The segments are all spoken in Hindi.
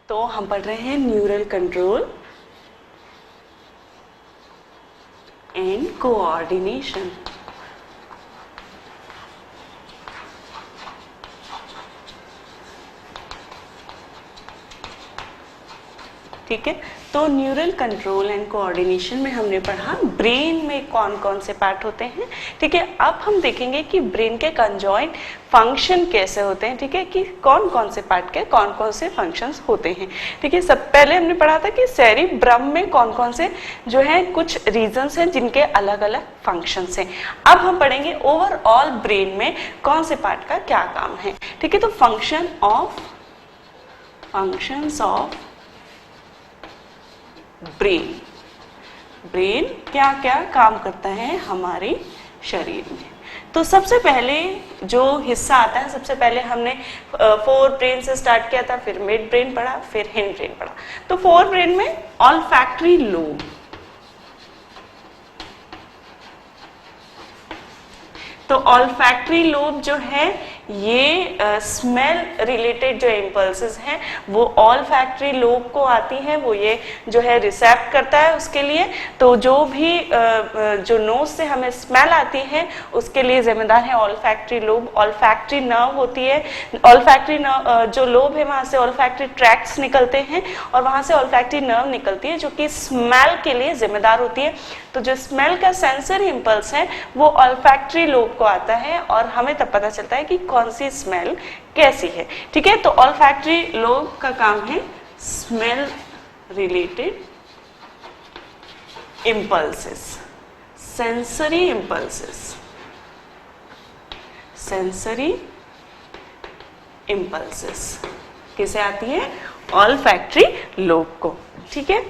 तो हम पढ़ रहे हैं न्यूरल कंट्रोल एंड कोऑर्डिनेशन। ठीक है, तो न्यूरल कंट्रोल एंड कोऑर्डिनेशन में हमने पढ़ा ब्रेन में कौन कौन से पार्ट होते हैं। ठीक है, अब हम देखेंगे कि ब्रेन के कंजॉइंट फंक्शन कैसे होते हैं। ठीक है, कि कौन कौन से पार्ट के कौन कौन से फंक्शंस होते हैं। ठीक है, सब पहले हमने पढ़ा था कि सेरिब्रम में कौन कौन से जो है कुछ रीजन्स हैं जिनके अलग अलग फंक्शंस हैं। अब हम पढ़ेंगे ओवरऑल ब्रेन में कौन से पार्ट का क्या काम है। ठीक है, तो फंक्शंस ऑफ ब्रेन क्या क्या काम करता है हमारे शरीर में। तो सबसे पहले जो हिस्सा आता है, सबसे पहले हमने फोर ब्रेन से स्टार्ट किया था, फिर मिड ब्रेन पढ़ा, फिर हिंड ब्रेन पढ़ा। तो फोर ब्रेन में ऑल्फैक्टरी लोब, तो ऑल्फैक्टरी लोब जो है ये स्मेल रिलेटेड जो इम्पल्सेस हैं वो ऑल्फैक्टरी लोब को आती हैं, वो ये जो है रिसेप्ट करता है उसके लिए। तो जो भी जो नोज से हमें स्मेल आती है उसके लिए जिम्मेदार है ऑल्फैक्टरी लोब। ऑल्फैक्टरी नर्व होती है, ऑल्फैक्टरी जो लोब है वहां से ऑल्फैक्टरी ट्रैक्ट्स निकलते हैं और वहां से ऑल्फैक्टरी नर्व निकलती है जो कि स्मेल के लिए जिम्मेदार होती है। तो जो स्मेल का सेंसरी इम्पल्स है वो ऑल्फैक्टरी लोब को आता है और हमें तब पता चलता है कि कौन सी स्मेल कैसी है। ठीक है, तो ऑल्फैक्टरी लोब का काम है smell related impulses, sensory impulses, sensory impulses किसे आती है? ऑल्फैक्टरी लोब को। ठीक है,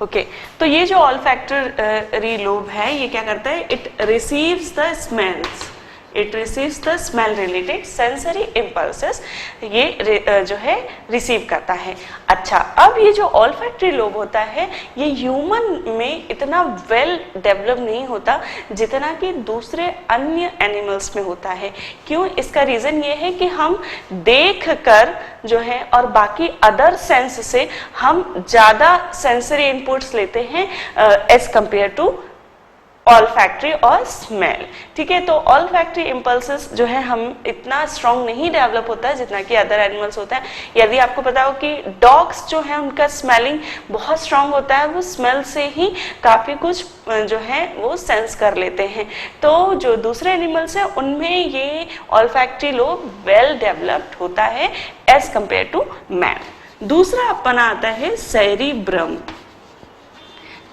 ओके, तो ये जो ऑल्फैक्टरी लोब है ये क्या करता है? It receives the smells, it receives the smell related sensory impulses, ये जो है रिसीव करता है। अच्छा, अब ये जो ऑल्फैक्टरी लोब होता है ये ह्यूमन में इतना वेल डेवलप नहीं होता जितना कि दूसरे अन्य एनिमल्स में होता है। क्यों? इसका रीजन ये है कि हम देख कर जो है और बाकी अदर सेंस से हम ज्यादा सेंसरी इनपुट्स लेते हैं एज कंपेयर टू ऑल्फैक्टरी और स्मेल। ठीक है, तो ऑल्फैक्टरी इम्पल्सेस जो है हम इतना स्ट्रॉन्ग नहीं डेवलप होता है जितना कि अदर एनिमल्स होता है। यदि आपको पता हो कि डॉग्स जो है उनका स्मेलिंग बहुत स्ट्रॉन्ग होता है, वो स्मेल से ही काफी कुछ जो है वो सेंस कर लेते हैं। तो जो दूसरे एनिमल्स हैं उनमें ये ऑल्फैक्टरी लोब वेल डेवलप्ड होता है एज कंपेयर टू मैन। दूसरा अपना आता है सेरिब्रम।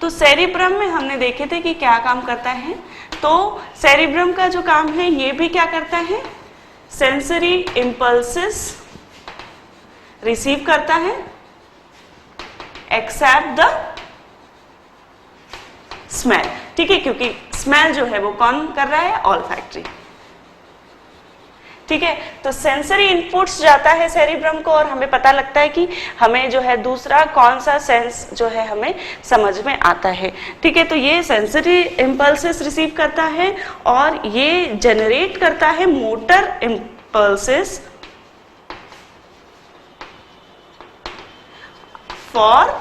तो सेरिब्रम में हमने देखे थे कि क्या काम करता है। तो सेरिब्रम का जो काम है ये भी क्या करता है? सेंसरी इम्पल्सेस रिसीव करता है एक्सेप्ट द स्मेल। ठीक है, क्योंकि स्मेल जो है वो कौन कर रहा है? ऑल्फैक्टरी। ठीक है, तो सेंसरी इनपुट्स जाता है सेरिब्रम को और हमें पता लगता है कि हमें जो है दूसरा कौन सा सेंस जो है हमें समझ में आता है। ठीक है, तो ये सेंसरी इम्पल्सेस रिसीव करता है और ये जनरेट करता है motor impulses for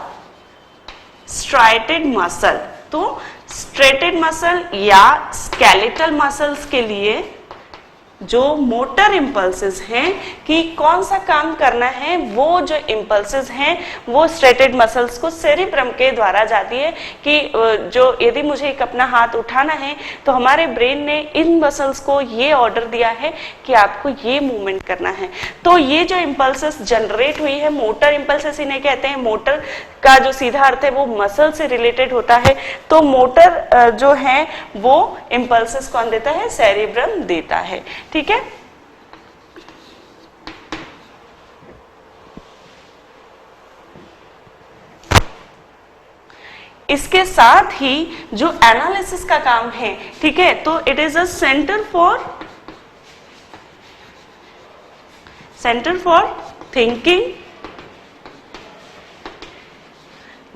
striated muscle. तो स्ट्रेटेड मसल या स्केलेटल मसल्स के लिए जो मोटर इम्पल्सेस हैं कि कौन सा काम करना है, वो जो इम्पल्सेस हैं वो स्ट्रेटेड मसल्स को सेरिब्रम के द्वारा जाती है कि जो यदि मुझे एक अपना हाथ उठाना है तो हमारे ब्रेन ने इन मसल्स को ये ऑर्डर दिया है कि आपको ये मूवमेंट करना है। तो ये जो इम्पल्सेस जनरेट हुई है मोटर इम्पल्सेस इन्हें कहते हैं। मोटर का जो सीधा अर्थ है वो मसल से रिलेटेड होता है। तो मोटर जो है वो इम्पल्सेस कौन देता है? सेरिब्रम देता है। ठीक है, इसके साथ ही जो एनालिसिस का काम है, ठीक है, तो it is a centre for thinking,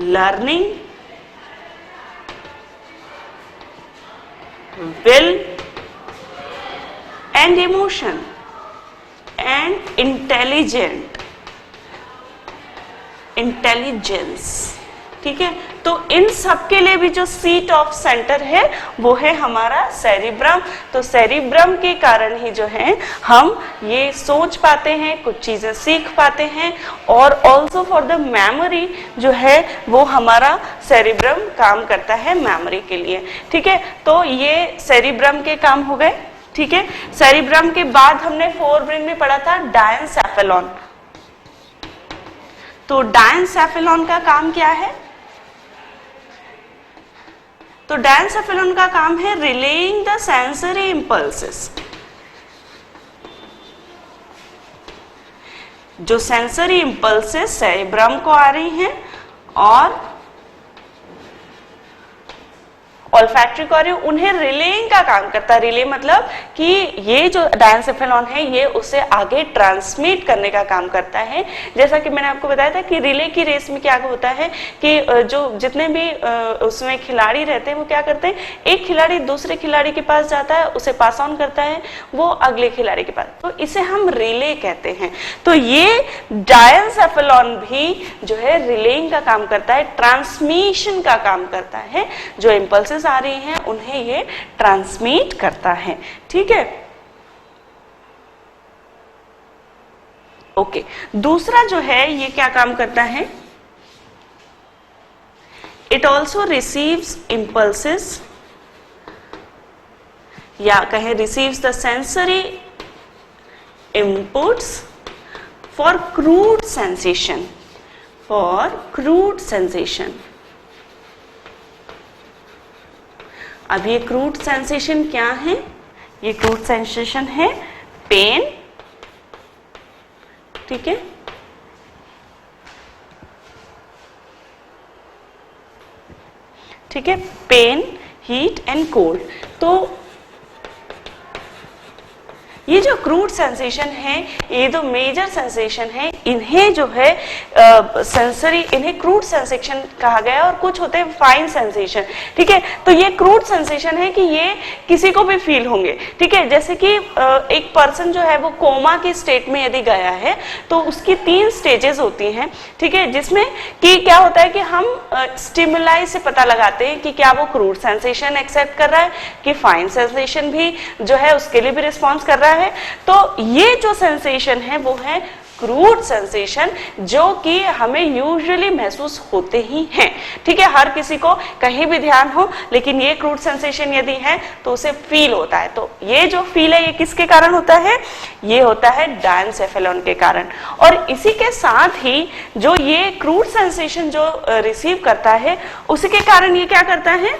learning, will and emotion. And intelligence. ठीक है, तो इन सब के लिए भी जो सीट ऑफ सेंटर है वो है हमारा सेरिब्रम। तो सेरिब्रम के कारण ही जो है हम ये सोच पाते हैं, कुछ चीजें सीख पाते हैं, और ऑल्सो फॉर द मेमोरी जो है वो हमारा सेरिब्रम काम करता है मेमोरी के लिए। ठीक है, तो ये सेरिब्रम के काम हो गए। ठीक है, सेरिब्रम के बाद हमने फोरब्रेन में पढ़ा था डायनसेफेलॉन। तो डायनसेफेलॉन का काम क्या है? तो डायनसेफेलॉन का काम है रिलेइंग द सेंसरी इंपल्सेस। जो सेंसरी इंपल्सेस सेरिब्रम को आ रही हैं और ऑल्फैक्टरी को आ रही है, उन्हें रिलेइंग का काम करता है। रिले मतलब कि ये जो डायनसेफेलॉन है ये उसे आगे ट्रांसमिट करने का काम करता है। जैसा कि मैंने आपको बताया था कि रिले की रेस में क्या होता है कि जो जितने भी उसमें खिलाड़ी रहते हैं वो क्या करते हैं, एक खिलाड़ी दूसरे खिलाड़ी के पास जाता है, उसे पास ऑन करता है, वो अगले खिलाड़ी के पास, तो इसे हम रिले कहते हैं। तो ये डायनसेफेलॉन भी जो है रिलेइंग का काम करता है, ट्रांसमिशन का काम करता है। जो इंपल्सेस आ रही हैं उन्हें ये ट्रांसमिट करता है। ठीक है, ओके। दूसरा जो है ये क्या काम करता है, इट ऑल्सो रिसीव्स इंपल्सेस, या कहें receives the sensory inputs for crude sensation, अब ये क्रूड सेंसेशन क्या है? ये क्रूड सेंसेशन है पेन। ठीक है, ठीक है, पेन, हीट एंड कोल्ड। तो ये जो क्रूड सेंसेशन है, ये जो मेजर सेंसेशन है, इन्हें जो है सेंसरी, इन्हें क्रूड सेंसेशन कहा गया है, और कुछ होते हैं फाइन सेंसेशन। ठीक है, तो ये क्रूड सेंसेशन है कि ये किसी को भी फील होंगे। ठीक है, जैसे कि एक पर्सन जो है वो कोमा की स्टेट में यदि गया है तो उसकी 3 स्टेजेस होती हैं। ठीक है, जिसमें कि क्या होता है कि हम स्टिमुलाई से पता लगाते हैं कि क्या वो क्रूड सेंसेशन एक्सेप्ट कर रहा है, कि फाइन सेंसेशन भी जो है उसके लिए भी रिस्पॉन्स कर रहा है। तो ये जो सेंसेशन है वो है क्रूड सेंसेशन, जो कि हमें यूजुअली महसूस होते ही हैं। ठीक है, हर किसी को कहीं भी ध्यान हो, लेकिन ये क्रूड सेंसेशन यदि है तो उसे फील होता है। तो ये जो फील है ये किसके कारण होता है? ये होता है डायनसेफेलॉन के कारण। और इसी के साथ ही जो ये क्रूड सेंसेशन जो रिसीव करता है, उसी के कारण ये क्या करता है,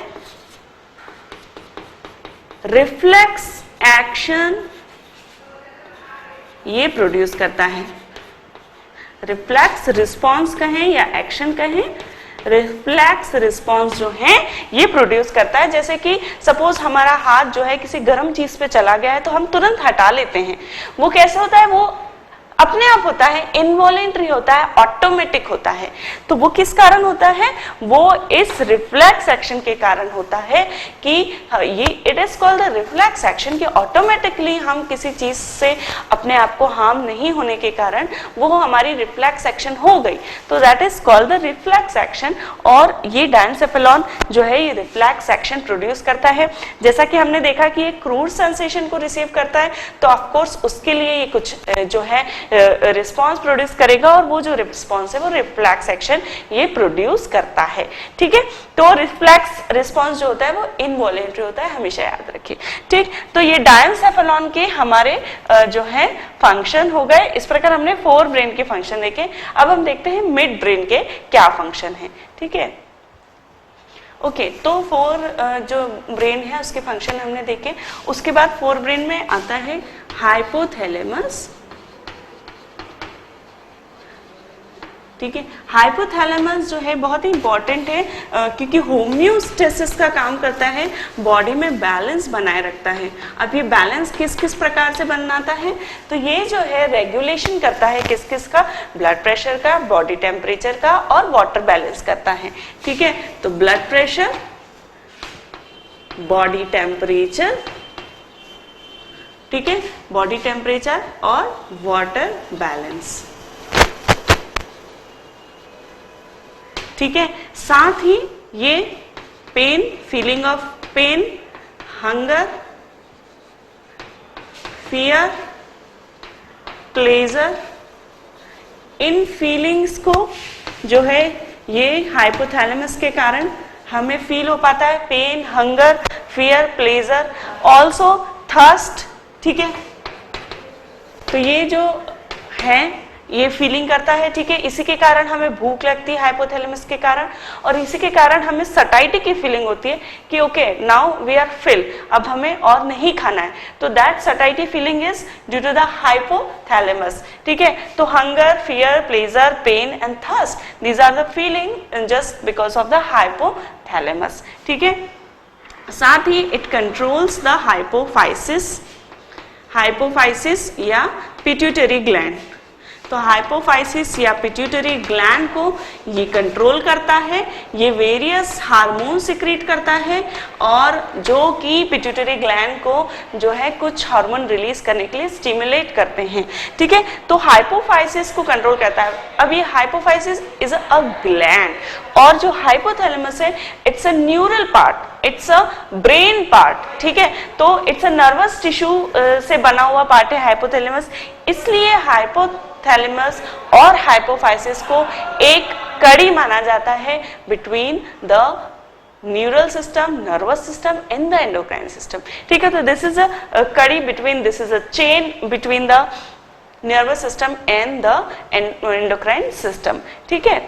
रिफ्लेक्स एक्शन ये प्रोड्यूस करता है। रिफ्लेक्स रिस्पॉन्स कहें या एक्शन कहें, रिफ्लेक्स रिस्पॉन्स जो है ये प्रोड्यूस करता है। जैसे कि सपोज हमारा हाथ जो है किसी गर्म चीज पे चला गया है तो हम तुरंत हटा लेते हैं। वो कैसे होता है? वो अपने आप होता है, इनवॉलेंट्री होता है, ऑटोमेटिक होता है। तो वो किस कारण होता है? वो इस रिफ्लेक्स एक्शन के कारण होता है कि ये it is called the reflex action, कि ऑटोमेटिकली हम किसी चीज से अपने आप को हार्म नहीं होने के कारण वो हमारी रिफ्लेक्स एक्शन हो गई, तो that is called the reflex action. और ये डायनसेफेलॉन जो है ये रिफ्लेक्स एक्शन प्रोड्यूस करता है। जैसा कि हमने देखा कि ये क्रूड सेंसेशन को रिसीव करता है, तो ऑफकोर्स उसके लिए ये कुछ जो है रिस्पॉन्स प्रोड्यूस करेगा, और वो जो रिस्पॉन्स है वो रिफ्लेक्स एक्शन ये प्रोड्यूस करता है। ठीक है, तो रिफ्लेक्स रिस्पॉन्स जो होता है वो इनवॉलेंट्री होता है, हमेशा याद रखिए। ठीक, तो ये डायनसेफेलॉन के हमारे जो है फंक्शन हो गए। इस प्रकार हमने फोर ब्रेन के फंक्शन देखे। अब हम देखते हैं मिड ब्रेन के क्या फंक्शन है। ठीक है, ओके, तो फोर जो ब्रेन है उसके फंक्शन हमने देखे। उसके बाद फोर ब्रेन में आता है हाइपोथैलेमस। ठीक है, हाइपोथैलेमस जो है बहुत ही इंपॉर्टेंट है, क्योंकि होम्योस्टेसिस का काम करता है, बॉडी में बैलेंस बनाए रखता है। अब ये बैलेंस किस किस प्रकार से बनाता है? तो ये जो है रेगुलेशन करता है किस किस का? ब्लड प्रेशर का, बॉडी टेम्परेचर का, और वाटर बैलेंस करता है। ठीक है, तो ब्लड प्रेशर, बॉडी टेम्परेचर, ठीक है, बॉडी टेम्परेचर और वाटर बैलेंस, ठीक है। साथ ही ये pain, feeling of pain, hunger, fear, pleasure, इन फीलिंग्स को जो है ये हाइपोथैलेमस के कारण हमें फील हो पाता है, pain, hunger, fear, pleasure, also thirst, ठीक है। तो ये जो है ये फीलिंग करता है, ठीक है। इसी के कारण हमें भूख लगती है हाइपोथैलेमस के कारण, और इसी के कारण हमें सटाइटी की फीलिंग होती है कि okay now we are fill, अब हमें और नहीं खाना है। तो that satiety feeling is due to the hypothalamus, ठीक है। तो hunger, fear, pleasure, pain and thirst, these are the feeling just because of the hypothalamus, ठीक है। साथ ही it controls the hypophysis, hypophysis या पिट्यूटरी ग्लैंड। तो हाइपोफाइसिस या पिट्यूटरी ग्लैंड को ये कंट्रोल करता है, ये वेरियस हार्मोन सिक्रीट करता है, और जो कि पिट्यूटरी ग्लैंड को जो है कुछ हार्मोन रिलीज करने के लिए स्टिमुलेट करते हैं, ठीक है। तो हाइपोफाइसिस को कंट्रोल करता है। अब ये हाइपोफाइसिस इज अ ग्लैंड, और जो हाइपोथैलेमस है it's a neural part, it's a brain part, ठीक है। तो इट्स अ नर्वस टिश्यू से बना हुआ पार्ट है हाइपोथैलेमस, इसलिए हाइपोथैलेमस और हाइपोफाइसिस को एक कड़ी माना जाता है between the neural system, nervous system and the endocrine system, ठीक है। तो दिस इज अ कड़ी between, this is a chain between the nervous system and the endocrine system, ठीक है।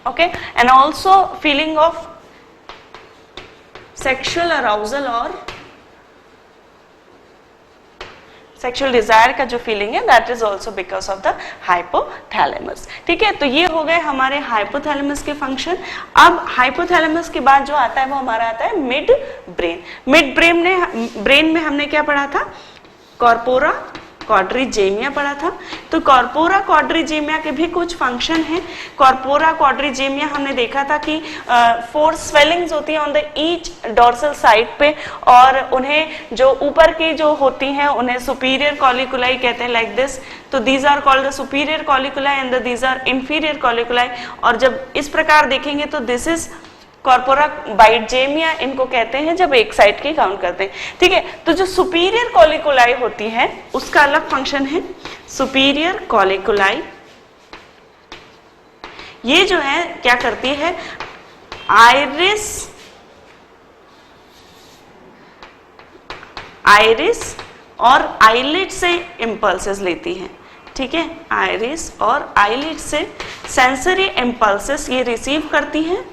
Okay, and also feeling of sexual arousal और सेक्सुअल डिजायर का जो फीलिंग है that is also because of the hypothalamus, ठीक है। तो ये हो गए हमारे हाइपोथैलेमस के फंक्शन। अब हाइपोथैलेमस के बाद जो आता है वो हमारा आता है मिड ब्रेन। मिड ब्रेन में हमने क्या पढ़ा था, कॉर्पोरा क्वाड्रिजेमिया पढ़ा था। तो कॉर्पोरा क्वाड्रिजेमिया के भी कुछ फंक्शन हैं। कॉर्पोरा क्वाड्रिजेमिया हमने देखा था कि 4 स्वेलिंग्स होती है on the each dorsal side पे, और उन्हें जो ऊपर की जो होती हैं उन्हें सुपीरियर कॉलिकुलाई कहते हैं, लाइक दिस। तो these are called the superior colliculi and these are inferior colliculi. और जब इस प्रकार देखेंगे तो दिस इज कॉर्पोरा बाइटजेमिया, इनको कहते हैं जब एक साइड की काउंट करते हैं, ठीक है। तो जो सुपीरियर कॉलिकुलाई होती है उसका अलग फंक्शन है, सुपीरियर कॉलिकुलाई। ये जो है क्या करती है, आइरिस और आईलिड से इंपल्सेस लेती है, ठीक है। आइरिस और आईलिड से सेंसरी इंपल्सेस ये रिसीव करती हैं,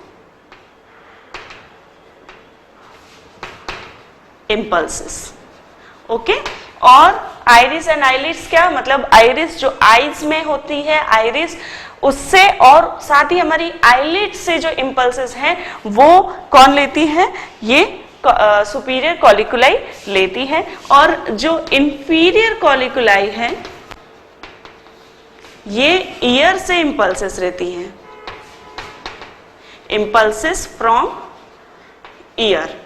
इंपल्सेस, ओके। और आइरिस एंड आईलिड्स क्या मतलब, आइरिस जो आईज में होती है, आइरिस उससे, और साथ ही हमारी आईलिड से जो इंपल्सेस हैं वो कौन लेती है, ये सुपीरियर कॉलिकुलाई लेती है। और जो इंफीरियर कॉलिकुलाई है ये ईयर से इंपल्सेस रहती हैं, इंपल्सेस फ्रॉम ईयर,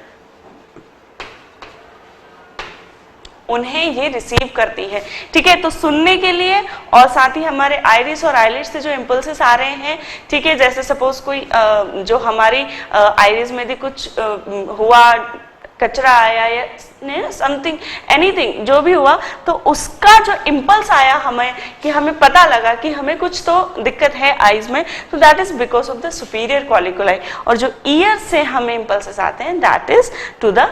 उन्हें ये रिसीव करती है, ठीक है। तो सुनने के लिए और साथ ही हमारे आइरिस और आईलिड से जो इंपल्सेस आ रहे हैं, ठीक है, जैसे सपोज कोई जो हमारी आइरिस में भी कुछ हुआ, कचरा आया या समथिंग एनीथिंग जो भी हुआ, तो उसका जो इम्पल्स आया हमें कि हमें पता लगा कि हमें कुछ तो दिक्कत है आईज में, तो that is because of the superior colliculi. और जो ईयर से हमें इम्पल्सेस आते हैं that is to the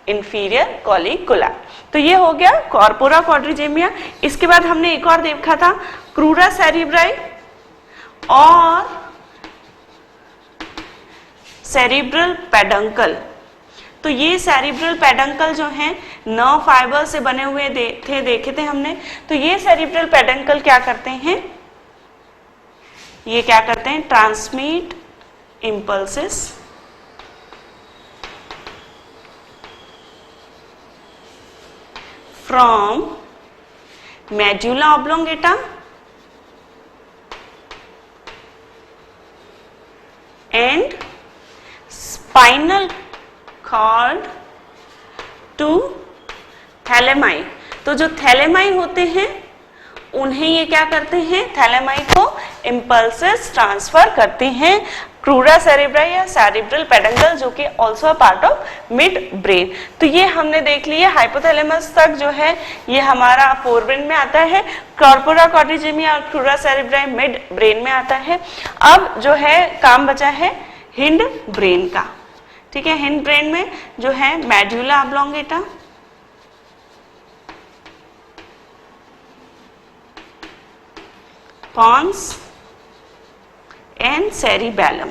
inferior colliculi. तो ये हो गया कॉर्पोरा क्वाड्रिजेमिया। इसके बाद हमने एक और देखा था क्रूरा सेरिब्राई और सेरिब्रल पेडंकल। तो ये सेरिब्रल पेडंकल जो हैं नर्व फाइबर से बने हुए देखे थे हमने। तो ये सेरिब्रल पेडंकल क्या करते हैं, ये क्या करते हैं, transmit impulses from medulla oblongata and spinal cord to thalami. तो जो थैलेमाई होते हैं उन्हें ये क्या करते हैं, थैलेमाई को इम्पल्सेस ट्रांसफर करते हैं क्रूरा सेरेब्रा या सेरेब्रल पेडंकल, जो कि also part of mid brain. तो ये हमने देख लिया, हाइपोथैलेमस तक जो है ये हमारा फोरब्रेन में आता है, कॉर्पोरा कॉर्टिजिमी और क्रूरा सेरेब्रा मिड ब्रेन में आता है। अब जो है काम बचा है हिंड ब्रेन का, ठीक है। हिंड ब्रेन में जो है medulla oblongata, pons and cerebellum.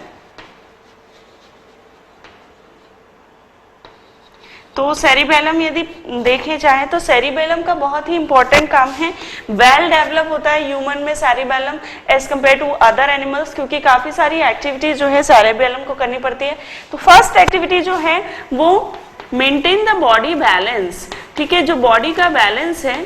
तो सेरिबेलम यदि देखे जाए तो सेरिबेलम का बहुत ही इंपॉर्टेंट काम है, वेल डेवलप होता है ह्यूमन में cerebellum as compare to other animals, क्योंकि काफी सारी एक्टिविटीज जो है सेरिबेलम को करनी पड़ती है। तो फर्स्ट एक्टिविटी जो है वो मेंटेन द बॉडी बैलेंस, ठीक है। जो बॉडी का बैलेंस है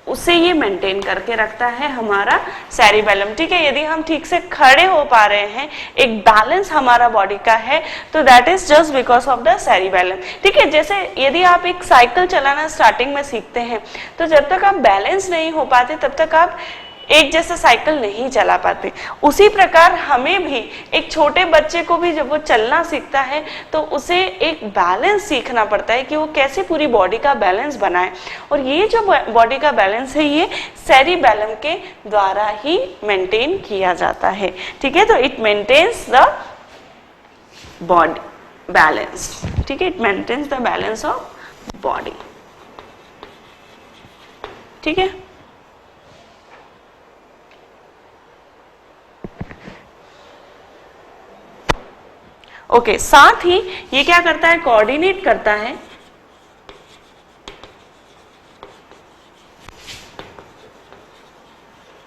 उसे ये मेंटेन करके रखता है हमारा सेरिबेलम, ठीक है। यदि हम ठीक से खड़े हो पा रहे हैं, एक बैलेंस हमारा बॉडी का है, तो that is just because of the cerebellum, ठीक है। जैसे यदि आप एक साइकिल चलाना स्टार्टिंग में सीखते हैं, तो जब तक आप बैलेंस नहीं हो पाते तब तक आप एक जैसा साइकिल नहीं चला पाते। उसी प्रकार हमें भी, एक छोटे बच्चे को भी जब वो चलना सीखता है तो उसे एक बैलेंस सीखना पड़ता है कि वो कैसे पूरी बॉडी का बैलेंस बनाए, और ये जो बॉडी का बैलेंस है ये सेरिबेलम के द्वारा ही मेंटेन किया जाता है, ठीक है। तो it maintains the body balance, ठीक है, it maintains the balance of body, ठीक है। ओके, साथ ही ये क्या करता है, कोऑर्डिनेट करता है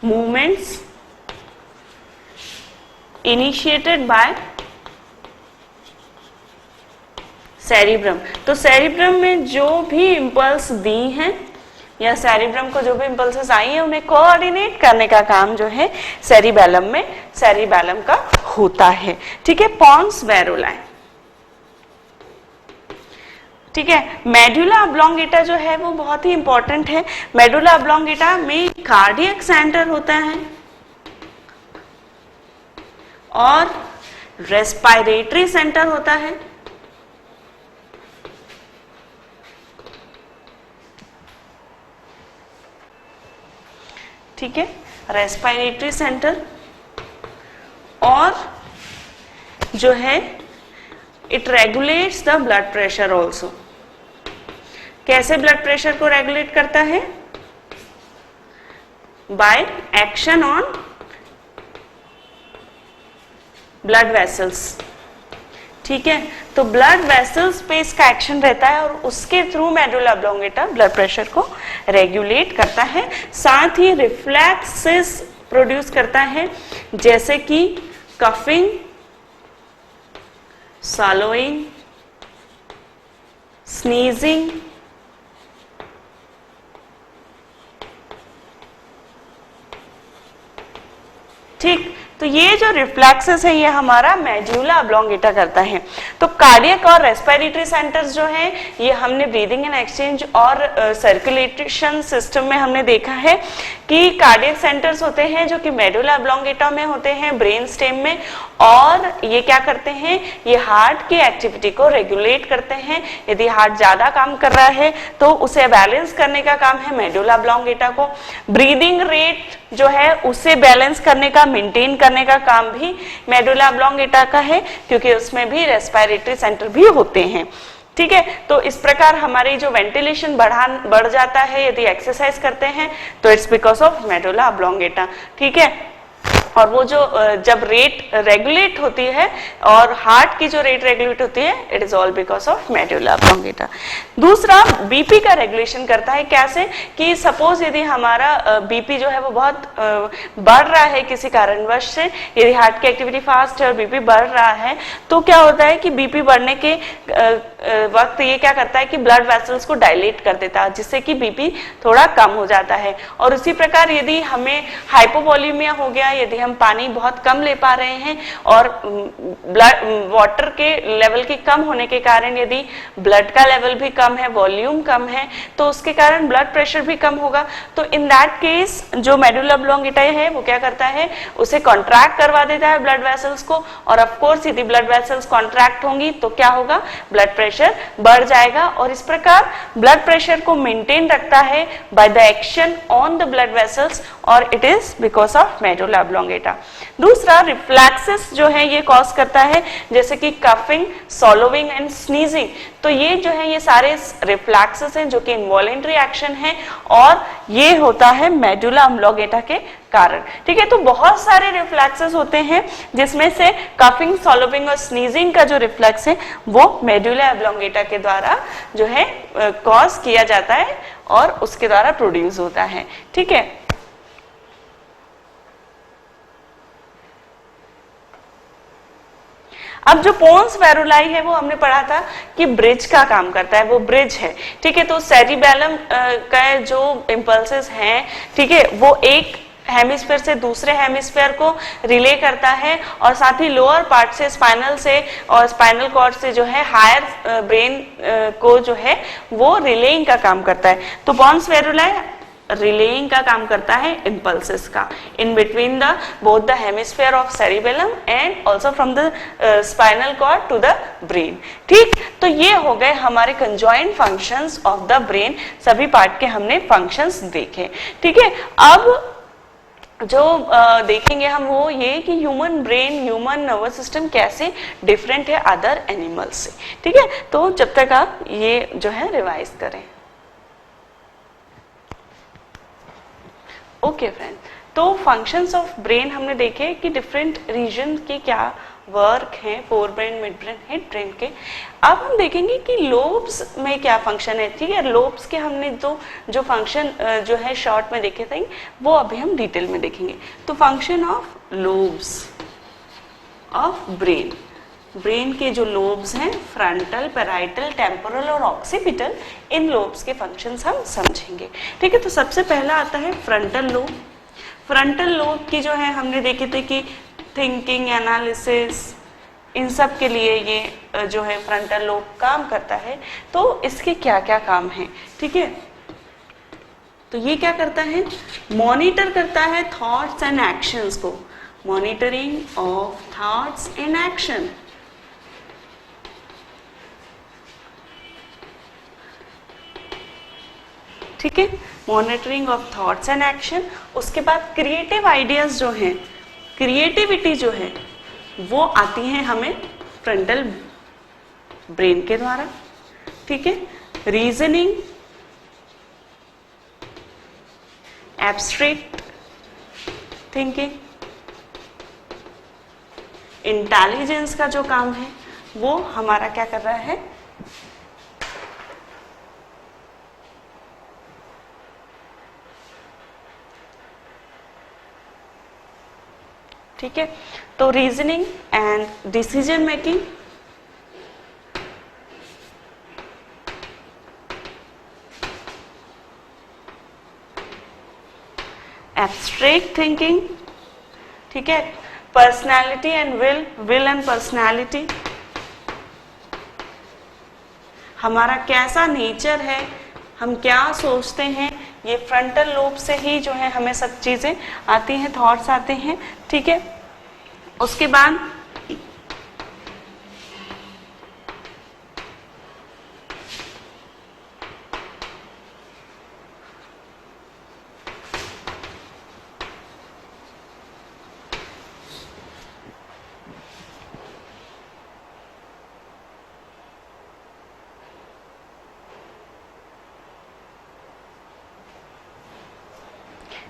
मूवमेंट्स इनिशिएटेड बाय सेरिब्रम। तो सेरिब्रम में जो भी इंपल्स दी हैं या सेरिब्रम को जो भी इंपल्सेस आई हैं उन्हें कोऑर्डिनेट करने का काम जो है सेरिबेलम में, सेरिबेलम का होता है, ठीक है। पॉन्स वेरुलाe, ठीक है। मेडुला ऑब्लोंगेटा जो है वो बहुत ही इंपॉर्टेंट है। मेडुला ऑब्लोंगेटा में कार्डियक सेंटर होता है और रेस्पिरेटरी सेंटर होता है, ठीक है, रेस्पिरेटरी सेंटर। और जो है it regulates the blood pressure also. कैसे ब्लड प्रेशर को रेगुलेट करता है, by action on blood vessels, ठीक है। तो ब्लड वेसल्स पे इसका एक्शन रहता है और उसके through medulla oblongata blood pressure को रेगुलेट करता है। साथ ही रिफ्लेक्सेस प्रोड्यूस करता है, जैसे कि कफिंग, swallowing, sneezing, ठीक। तो ये जो रिफ्लेक्सेस है ये हमारा मेडुला ऑब्लोंगेटा करता है। तो कार्डियक और रेस्पिरेटरी सेंटर्स जो है ये हमने ब्रीदिंग एंड एक्सचेंज और सर्कुलेशन सिस्टम में हमने देखा है कि कार्डियक सेंटर्स होते हैं जो कि मेडुला ऑब्लोंगेटा में होते हैं, ब्रेन स्टेम में, और ये क्या करते हैं, ये हार्ट की एक्टिविटी को रेगुलेट करते हैं। यदि हार्ट ज्यादा काम कर रहा है तो उसे बैलेंस करने का काम है मेडुला ऑब्लोंगेटा को। ब्रीदिंग रेट जो है उसे बैलेंस करने का, मेंटेन करने का काम भी मेडुला ऑब्लोंगेटा का है, क्योंकि उसमें भी रेस्पिरेटरी सेंटर भी होते हैं, ठीक है। तो इस प्रकार हमारी जो वेंटिलेशन बढ़ जाता है यदि एक्सरसाइज करते हैं तो it's because of medulla oblongata, ठीक है। और वो जो जब रेट रेगुलेट होती है और हार्ट की जो रेट रेगुलेट होती है, it is all because of medulla oblongata. दूसरा बीपी का रेगुलेशन करता है। कैसे कि सपोज यदि हमारा बीपी जो है वो बहुत बढ़ रहा है किसी कारणवश से, यदि हार्ट की एक्टिविटी फास्ट है और बीपी बढ़ रहा है, तो क्या होता है कि बीपी बढ़ने के वक्त ये क्या करता है कि ब्लड वेसल्स को डायलेट कर देता है, जिससे कि बीपी थोड़ा कम हो जाता है। और उसी प्रकार यदि हमें हाइपोवोलीमिया हो गया, यदि हम पानी बहुत कम ले पा रहे हैं और ब्लड वाटर के लेवल के कम होने के कारण यदि ब्लड का लेवल भी कम है, वॉल्यूम कम है, तो उसके कारण ब्लड प्रेशर भी कम होगा। तो इन दैट केस जो मेडुला ऑब्लोंगेटा है वो क्या करता है, उसे कॉन्ट्रैक्ट करवा देता है ब्लड वेसल्स को, और ऑफ कोर्स यदि ब्लड वेसल्स कॉन्ट्रैक्ट होंगी तो क्या होगा, ब्लड प्रेशर बढ़ जाएगा। और इस प्रकार ब्लड प्रेशर को मेंटेन रखता है by the action on the blood vessels, और it is because of medulla oblongata. दूसरा रिफ्लैक्सेस जो है ये कॉज करता है, जैसे कि कफिंग, सॉलोविंग एंड स्नीजिंग। तो ये जो है ये सारे रिफ्लैक्सेस हैं जो कि इनवॉलेंट्री एक्शन है, और ये होता है मेडुला ऑब्लोंगेटा के कारण। ठीक है, तो बहुत सारे रिफ्लैक्सेस होते हैं जिसमें से कफिंग, सॉलोविंग और स्नीजिंग का जो रिफ्लेक्स है वो मेडुला ऑब्लोंगेटा के द्वारा जो है कॉज किया जाता है और उसके द्वारा प्रोड्यूस होता है। ठीक है, अब जो पोन्स वेरुलाई है वो हमने पढ़ा था कि ब्रिज का काम करता है, वो ब्रिज है। ठीक है, तो सेरिबेलम का जो इम्पल्सेस हैं, ठीक है, वो एक हेमिस्फीयर से दूसरे हेमिस्फीयर को रिले करता है, और साथ ही लोअर पार्ट से, स्पाइनल से और स्पाइनल कॉर्ड से जो है हायर ब्रेन को जो है वो रिलेइंग का काम करता है। तो पोन्स वेरुलाई रिलेइंग का काम करता है इम्पल्सेस का in between the both the hemisphere of cerebellum and also from the spinal cord to the brain. ठीक, तो ये हो गए हमारे conjoint functions of the brain, सभी पार्ट के हमने फंक्शंस देखे। ठीक है, अब जो देखेंगे हम वो ये कि human brain, human nervous system कैसे डिफरेंट है अदर एनिमल्स से। ठीक है, तो जब तक आप ये जो है रिवाइज करें। ओके फ्रेंड, तो फंक्शंस ऑफ ब्रेन हमने देखे कि डिफरेंट रीजन के क्या वर्क हैं, fore brain, mid brain, head brain के। अब हम देखेंगे कि लोब्स में क्या फंक्शन है। ठीक है, लोब्स के हमने जो फंक्शन जो है शॉर्ट में देखे थे वो अभी हम डिटेल में देखेंगे। तो function of lobes of brain, brain के जो लोब्स हैं, फ्रंटल, पैराइटल, टेम्पोरल और ऑक्सीपिटल, इन लोब्स के फंक्शंस हम समझेंगे। ठीक है, तो सबसे पहला आता है फ्रंटल लोब। फ्रंटल लोब की जो है हमने देखे थे कि थिंकिंग, एनालिसिस, इन सब के लिए ये जो है फ्रंटल लोब काम करता है। तो इसके क्या क्या काम हैं। ठीक है, तो ये क्या करता है, मॉनिटर करता है थॉट्स एंड एक्शंस को, monitoring of thoughts and action. ठीक है, monitoring of thoughts and action. उसके बाद क्रिएटिव आइडियाज जो हैं, क्रिएटिविटी जो है वो आती है हमें फ्रंटल ब्रेन के द्वारा। ठीक है, रीजनिंग, एब्स्ट्रैक्ट थिंकिंग, इंटेलिजेंस का जो काम है वो हमारा क्या कर रहा है, ठीक है। तो reasoning and decision making, abstract thinking, ठीक है, personality and will, will and personality, हमारा कैसा नेचर है, हम क्या सोचते हैं, ये फ्रंटल लोब से ही जो है हमें सब चीजें आती हैं, थॉट्स आते हैं। ठीक है, उसके बाद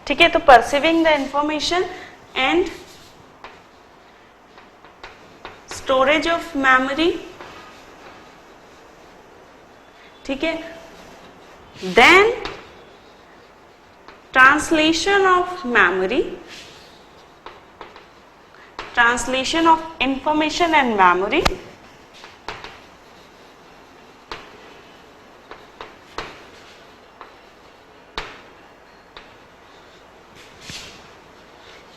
ठीक है, तो perceiving the information and storage of memory, ठीक है, then translation of memory, translation of information and memory,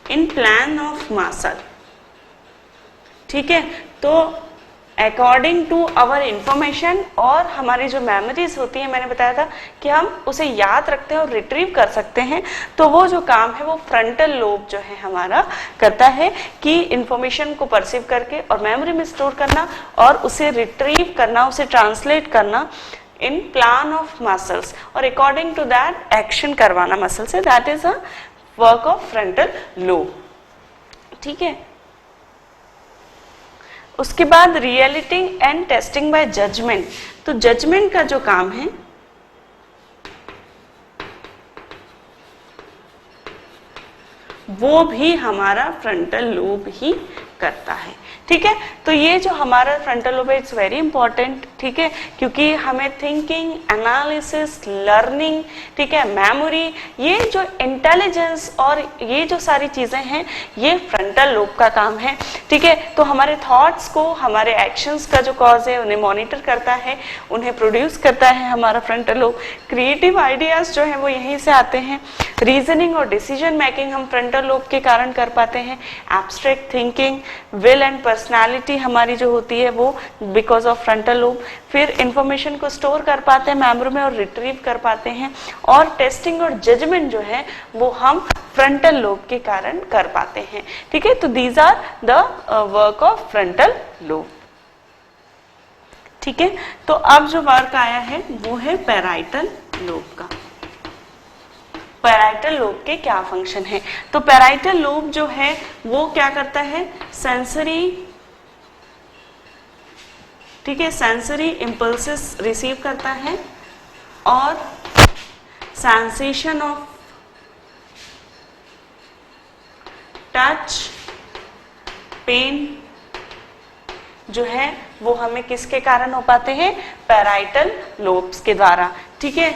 in plan of muscle. ठीक है, तो अकॉर्डिंग टू आवर इंफॉर्मेशन और हमारी जो मेमोरीज होती है, मैंने बताया था कि हम उसे याद रखते हैं और रिट्रीव कर सकते हैं, तो वो जो काम है वो फ्रंटल लोब जो है हमारा करता है कि इंफॉर्मेशन को परसीव करके और मेमोरी में स्टोर करना और उसे रिट्रीव करना, उसे ट्रांसलेट करना इन प्लान ऑफ मसल्स और अकॉर्डिंग टू दैट एक्शन करवाना मसल से, that is a work of frontal lobe. ठीक है, उसके बाद reality and testing by judgement. तो जजमेंट का जो काम है वो भी हमारा फ्रंटल लोब ही करता है। ठीक है, तो ये जो हमारा फ्रंटल लोब है इट्स वेरी इंपॉर्टेंट। ठीक है, क्योंकि हमें थिंकिंग, एनालिसिस, लर्निंग, ठीक है, मेमोरी, ये जो इंटेलिजेंस और ये जो सारी चीजें हैं ये फ्रंटल लोब का काम है। ठीक है, तो हमारे थॉट्स को, हमारे एक्शंस का जो कॉज है उन्हें मॉनिटर करता है, उन्हें प्रोड्यूस करता है हमारा फ्रंटल लोब। क्रिएटिव आइडियाज जो है वो यहीं से आते हैं। रीजनिंग और डिसीजन मेकिंग हम फ्रंटल लोब के कारण कर पाते हैं। Abstract thinking, will and personality हमारी जो होती है वो बिकॉज ऑफ फ्रंटल लोब। फिर इंफॉर्मेशन को स्टोर कर पाते हैं मेमोरी में और रिट्रीव कर पाते हैं। और टेस्टिंग और जजमेंट जो है वो हम फ्रंटल लोब के कारण कर पाते हैं। ठीक है, तो these are the work of frontal lobe. ठीक है, तो अब जो वर्क आया है वो है पैराइटल लोब का। पैराइटल लोब के क्या फंक्शन है? तो पैराइटल लोब जो है वो क्या करता है? सेंसरी, ठीक है, सेंसरी इंपल्सेस रिसीव करता है और सेंसेशन ऑफ टच, पेन जो है वो हमें किसके कारण हो पाते हैं? पैराइटल लोब्स के द्वारा। ठीक है,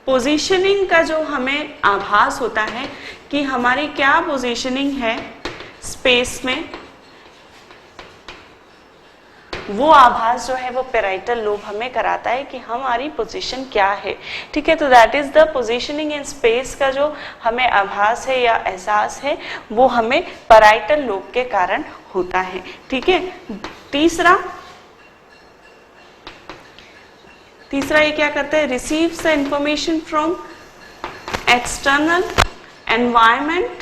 पोजीशनिंग का जो हमें आभास होता है कि हमारी क्या पोजीशनिंग है स्पेस में, वो आभास जो है वो पैराइटल लोब हमें कराता है कि हमारी पोजीशन क्या है। ठीक है, तो that is the positioning in space का जो हमें आभास है या एहसास है वो हमें पैराइटल लोब के कारण होता है। ठीक है, तीसरा ये क्या करता है? Receives the information from external environment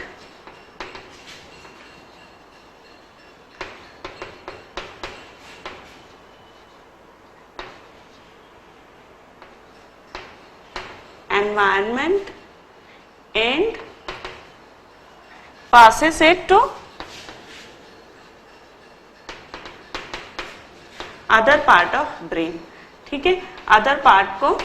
and passes it to other part of brain। ठीक है, अदर पार्ट को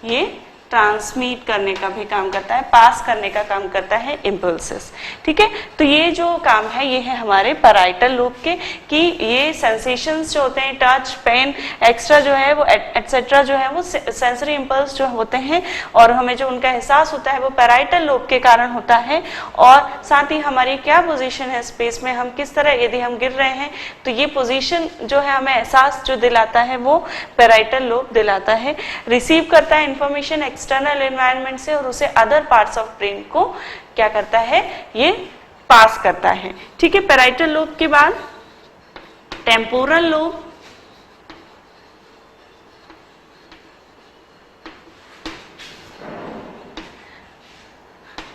ये ट्रांसमिट करने का भी काम करता है, पास करने का काम करता है इम्पल्सेस। ठीक है, तो ये जो काम है ये है हमारे पैराइटल लोब के, कि ये सेंसेशंस जो होते हैं, टच, पेन, एक्स्ट्रा जो है वो एटसेट्रा जो है वो सेंसरी इम्पल्स जो होते हैं और हमें जो उनका एहसास होता है वो पैराइटल लोब के कारण होता है। और साथ ही हमारी क्या पोजीशन है स्पेस में, हम किस तरह, यदि हम गिर रहे हैं तो ये पोजीशन जो है हमें एहसास जो दिलाता है वो पैराइटल लोब दिलाता है। रिसीव करता है इंफॉर्मेशन एक्सटर्नल एनवायरनमेंट से और उसे अदर पार्ट्स ऑफ ब्रेन को क्या करता है? ये पास करता है। ठीक है, पैराइटल लोब के बाद टेम्पोरल लोब।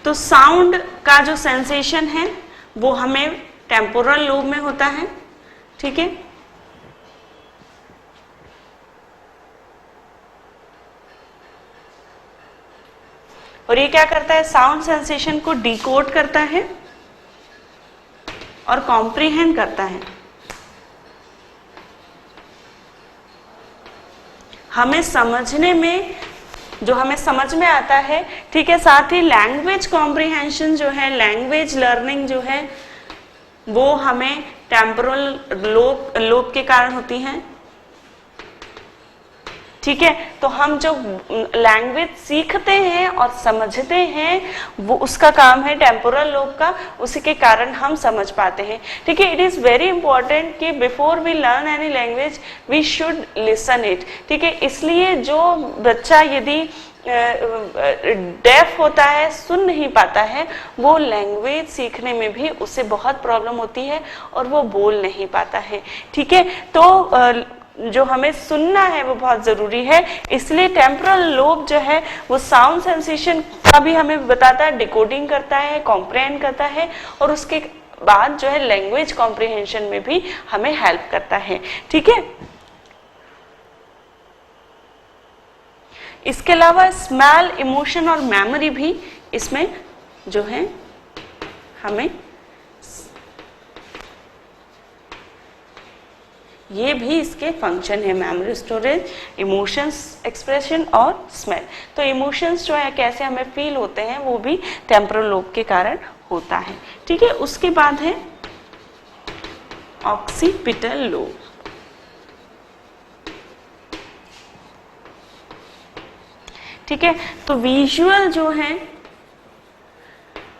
तो साउंड का जो सेंसेशन है वो हमें टेम्पोरल लोब में होता है। ठीक है, और ये क्या करता है? साउंड सेंसेशन को डिकोड करता है और कॉम्प्रिहेंड करता है। हमें समझने में, जो हमें समझ में आता है, ठीक है, साथ ही लैंग्वेज कॉम्प्रिहेंशन जो है, लैंग्वेज लर्निंग जो है वो हमें टेम्पोरल लोब के कारण होती है। ठीक है। तो हम जो लैंग्वेज सीखते हैं और समझते हैं वो उसका काम है टेम्पोरल लोब का, उसी के कारण हम समझ पाते हैं। ठीक है। इट इज वेरी इंपॉर्टेंट कि before we learn any language we should listen it. ठीक है। इसलिए जो बच्चा यदि डेफ होता है, सुन नहीं पाता है, वो लैंग्वेज सीखने में भी उससे बहुत प्रॉब्लम होती है और वो बोल नहीं पाता है। ठीक है। तो जो हमें सुनना है वो बहुत जरूरी है, इसलिए टेम्पोरल लोब जो है वो साउंड सेंसेशन का भी हमें बताता है, डिकोडिंग करता है, कॉम्प्रिहेंड करता है और उसके बाद जो है लैंग्वेज कॉम्प्रिहेंशन में भी हमें हेल्प करता है। ठीक है। इसके अलावा स्मेल, इमोशन और मेमोरी भी इसमें जो है हमें, ये भी इसके फंक्शन है, मेमोरी स्टोरेज, इमोशंस एक्सप्रेशन और स्मेल। तो इमोशंस जो है कैसे हमें फील होते हैं वो भी टेम्पोरल लोब के कारण होता है। ठीक है। उसके बाद है ऑक्सीपिटल लोब। ठीक है। तो विजुअल जो है,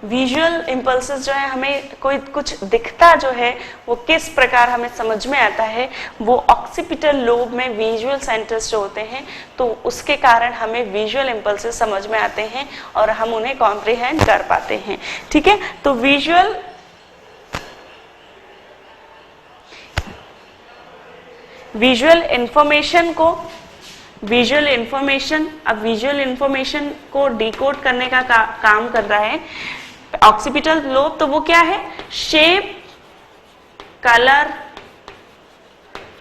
विजुअल इम्पल्सेस जो है, हमें कोई कुछ दिखता जो है वो किस प्रकार हमें समझ में आता है, वो ऑक्सीपिटल लोब में विजुअल सेंटर्स जो होते हैं तो उसके कारण हमें विजुअल इम्पल्सेस समझ में आते हैं और हम उन्हें कॉम्प्रिहेंड कर पाते हैं। ठीक है। तो विजुअल इंफॉर्मेशन को, विजुअल इंफॉर्मेशन को डिकोड करने का काम कर रहा है ऑक्सीपिटल लोब। तो वो क्या है? Shape, colour.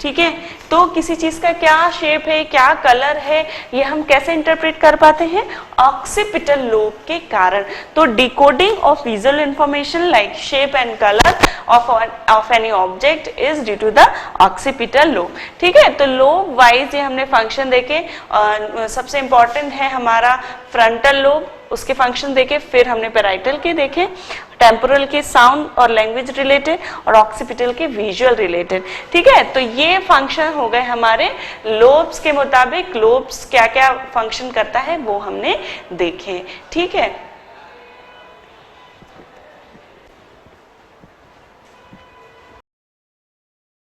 ठीक है। तो किसी चीज का क्या शेप है, क्या कलर है, ये हम कैसे इंटरप्रेट कर पाते हैं? ऑक्सीपिटल लोब के कारण। तो decoding of visual information like shape and colour of any object is due to the occipital lobe. ठीक है। तो लोब वाइज ये हमने फंक्शन देखे। सबसे इंपॉर्टेंट है हमारा फ्रंटल लोब, उसके फंक्शन देखे, फिर हमने पैराइटल के देखे, टेम्पोरल के साउंड और लैंग्वेज रिलेटेड और ऑक्सीपिटल के विजुअल रिलेटेड। ठीक है। तो ये फंक्शन हो गए हमारे लोब्स के मुताबिक। लोब्स क्या क्या फंक्शन करता है वो हमने देखे। ठीक है।